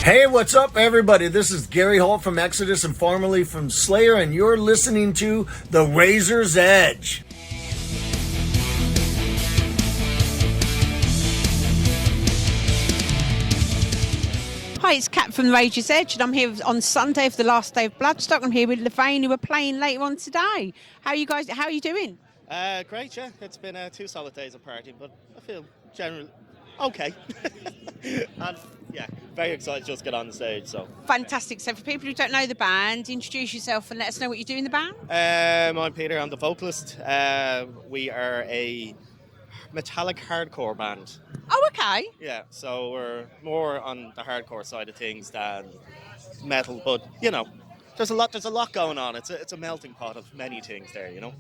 Hey, what's up, everybody? This is Gary Holt from Exodus and formerly from Slayer, and you're listening to The Razor's Edge. Hi, it's Kat from The Razor's Edge, and I'm here on Sunday for the last day of Bloodstock. I'm here with LaVein, who are playing later on today. How are you guys? How are you doing? Great, yeah. It's been 2 solid days of partying, but I feel generally okay. And yeah, very excited to just get on the stage. So Fantastic. So for people who don't know the band, introduce yourself and let us know what you do in the band. I'm Peter. I'm the vocalist. We are a metallic hardcore band. Oh, okay. Yeah, so we're more on the hardcore side of things than metal, but you know, there's a lot going on. It's a melting pot of many things there, you know.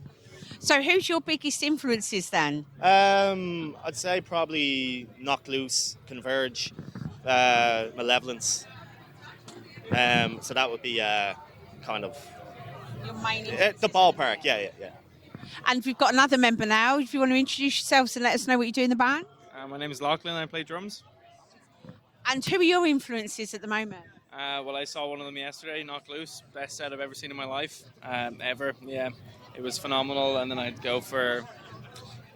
So who's your biggest influences then? I'd say probably Knocked Loose, Converge, Malevolence. So that would be kind of Your main the influences. ballpark. Yeah. And we've got another member now. If you want to introduce yourselves and let us know what you do in the band. My name is Lachlan. I play drums. And who are your influences at the moment? Well, I saw one of them yesterday, Knocked Loose. Best set I've ever seen in my life, ever. Yeah, it was phenomenal. And then I'd go for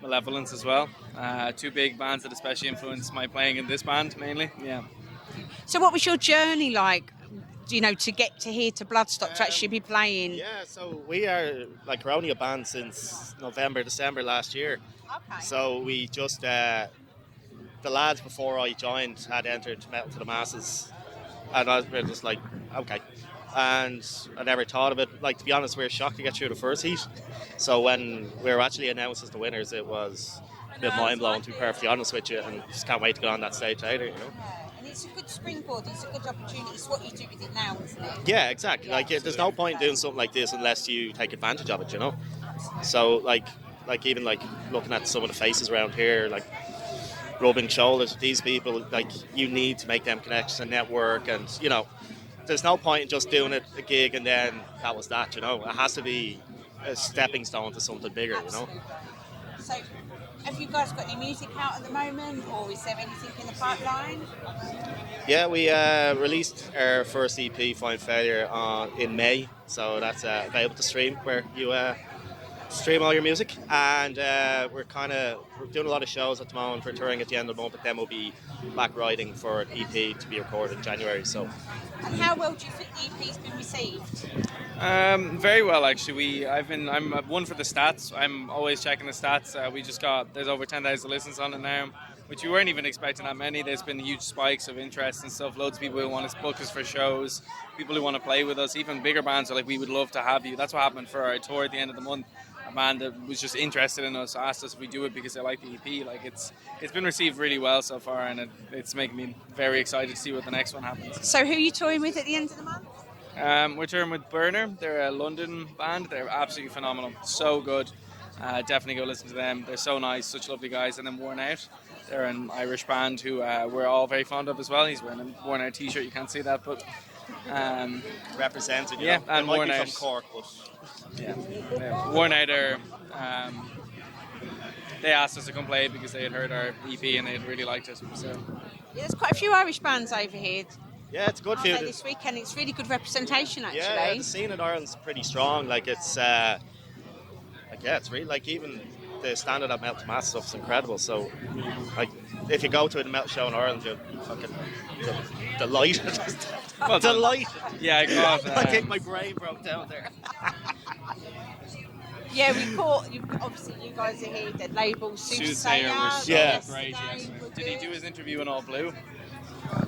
Malevolence as well. Two big bands that especially influenced my playing in this band, mainly. Yeah. So what was your journey like, you know, to get to here to Bloodstock to actually be playing? Yeah, so we are we're only a band since November, December last year. Okay. So we just the lads before I joined had entered Metal to the Masses, and we're just like, okay. And I never thought of it. Like, to be honest, we were shocked to get through the first heat. So when we were actually announced as the winners, it was a bit mind-blowing, to be perfectly honest with you, and just can't wait to get on that stage either, you know. And it's a good springboard, it's a good opportunity. It's what you do with it now, isn't it? Yeah, exactly. Like, there's no point in doing something like this unless you take advantage of it, you know. So, like even like looking at some of the faces around here, like rubbing shoulders with these people, like you need to make them connections and network, and you know, there's no point in just doing it a gig and then that was that, you know. It has to be a stepping stone to something bigger, Absolutely. you know. So, have you guys got any music out at the moment, or is there anything in the pipeline? Yeah, we released our first EP, Fine Failure, in May, so that's available to stream where you stream all your music, and we're doing a lot of shows at the moment. We're touring at the end of the month, but then we'll be back writing for an EP to be recorded in January. So, And how well do you think the EP's been received? Very well, actually. I'm one for the stats. I'm always checking the stats. There's over 10,000 listens on it now, which we weren't even expecting that many. There's been huge spikes of interest and stuff. Loads of people who want to book us for shows, people who want to play with us. Even bigger bands are like, we would love to have you. That's what happened for our tour at the end of the month. A band that was just interested in us asked us if we do it because they like the EP. Like, it's been received really well so far, and it's making me very excited to see what the next one happens. So, who are you touring with at the end of the month? We're touring with Burner. They're a London band. They're absolutely phenomenal. So good. Definitely go listen to them. They're so nice, such lovely guys. And then Worn Out. They're an Irish band who we're all very fond of as well. He's wearing a Worn Out t-shirt. You can't see that, but represented, yeah, know. and Might Worn be Out. from Cork, but Yeah. Worn Out are. They asked us to come play because they had heard our EP and they had really liked it. So Yeah, there's quite a few Irish bands over here. yeah, it's a good Aren't few. they, this weekend? It's really good representation, actually. Yeah, the scene in Ireland's pretty strong. Like, it's it's really, like, even the standard at Metal to Mass stuff is incredible. So, like, if you go to a metal show in Ireland, you're fucking delighted. well, Delighted. yeah, I got. I think my brain broke down there. Yeah, we caught. Obviously, you guys are here. The label Soothsayer was so Yeah. great. Yes. Did he do his interview in all blue?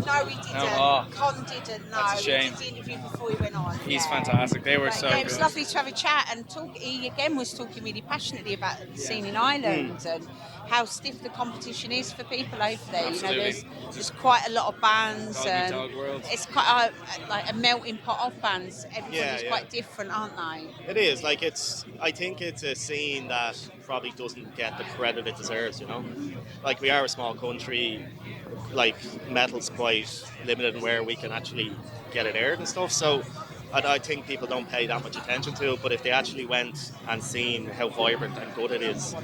No, we didn't. Oh. Con didn't. No, That's a shame. we did the interview before we went on. He's yeah. fantastic. They were But, so yeah, good. it was lovely to have a chat and talk. He again was talking really passionately about the scene in Ireland and how stiff the competition is for people over there. Absolutely. You know, there's quite a lot of bands Dog eat and dog world. it's quite like a melting pot of bands. Everybody's Yeah. quite different, aren't they? It is, like, I think it's a scene that probably doesn't get the credit it deserves, you know? Like, we are a small country, like, metal's quite limited in where we can actually get it aired and stuff, so I think people don't pay that much attention to it, but if they actually went and seen how vibrant and good it is,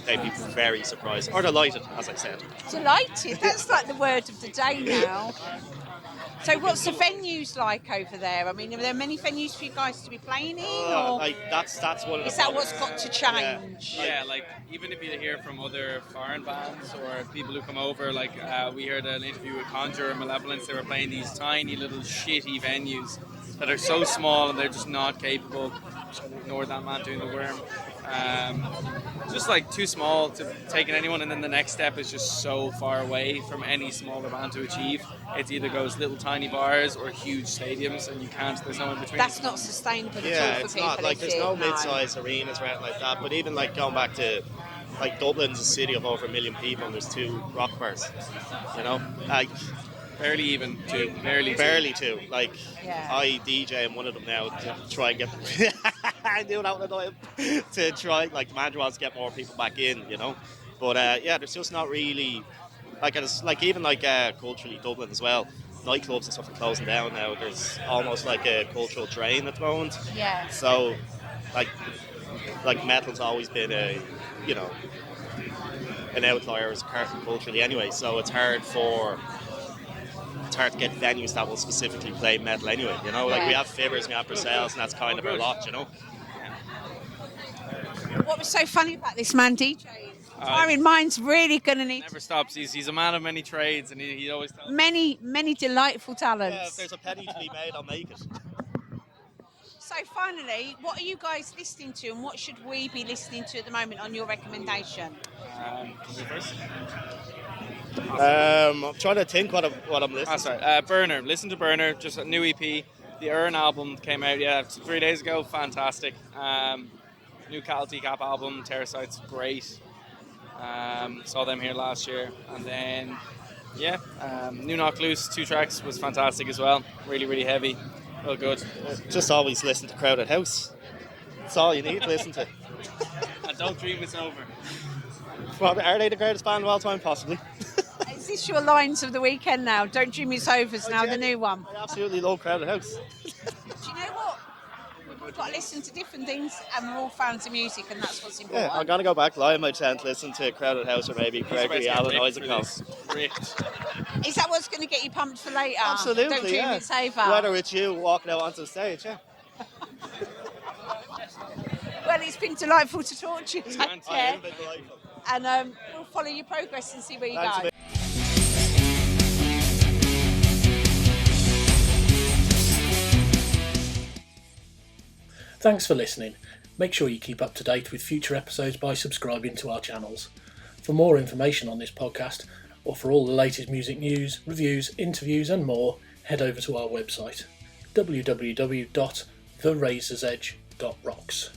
they'd be very surprised, or delighted, as I said. Delighted. That's like the word of the day now. So what's the venues like over there? I mean, are there many venues for you guys to be playing in? Or Like that's one of the is that problems. what's got to change? Yeah, like even if you hear from other foreign bands or people who come over, like we heard an interview with Conjure and Malevolence, they were playing these tiny little shitty venues that are so small and they're just not capable. Ignore that man doing the worm. Just like too small to take in anyone, and then the next step is just so far away from any smaller band to achieve. It either goes little tiny bars or huge stadiums, and you can't. There's no in between. That's not sustainable at Yeah, all for it's people. not like is there's it? no mid-sized arenas or anything like that. But even like going back to like Dublin's a city of over 1 million people, and there's 2 rock bars. You know, like Barely even two. barely 2. Like Yeah. I DJ in one of them now to try and get. I do that when I know him to try. Like the manager wants to get more people back in. You know, but yeah, there's just not really like it's like even like culturally Dublin as well. Nightclubs and stuff are closing down now. There's almost like a cultural drain at the moment. Yeah. So, like metal's always been an outlier as a part of culturally anyway. So it's hard to get venues that will specifically play metal anyway. You know, like we have Fibbers, we have Purcells, and that's kind of our lot. You know. What was so funny about this man DJing? Inquiring Minds really going to need Never stops. He's a man of many trades, and he always tells many delightful Yeah, if talents. there's a penny to be made, I'll make it. So finally, what are you guys listening to, and what should we be listening to at the moment on your recommendation? first. I'm trying to think what I'm listening. Sorry. Burner. Listen to Burner. Just a new EP. The Earn album came out 3 days ago. Fantastic. New Cattle Teacup album. Terrorcyte's great. Saw them here last year, and then New Knock Loose 2 tracks was fantastic as well. Really heavy, real good. Just always listen to Crowded House. That's all you need to listen to. And Don't Dream It's Over. Well, are they the greatest band of all time? Possibly. Is this your lines of the weekend now? Don't Dream It's Over's now the new one. I absolutely love Crowded House. Do you know what? We've got to listen to different things, and we're all fans of music, and that's what's important. Yeah, I'm gonna go back live my tent, listen to Crowded House or maybe Gregory Allen Isaac. Is that what's going to get you pumped for later? Absolutely, Don't Dream yeah. It's Over. Whether it's you walking out onto the stage, yeah. Well, it's been delightful to talk to you. Take I care. am a bit delightful. And we'll follow your progress and see where you Thanks a go. bit. Thanks for listening. Make sure you keep up to date with future episodes by subscribing to our channels. For more information on this podcast, or for all the latest music news, reviews, interviews and more, head over to our website www.therazorsedge.rocks.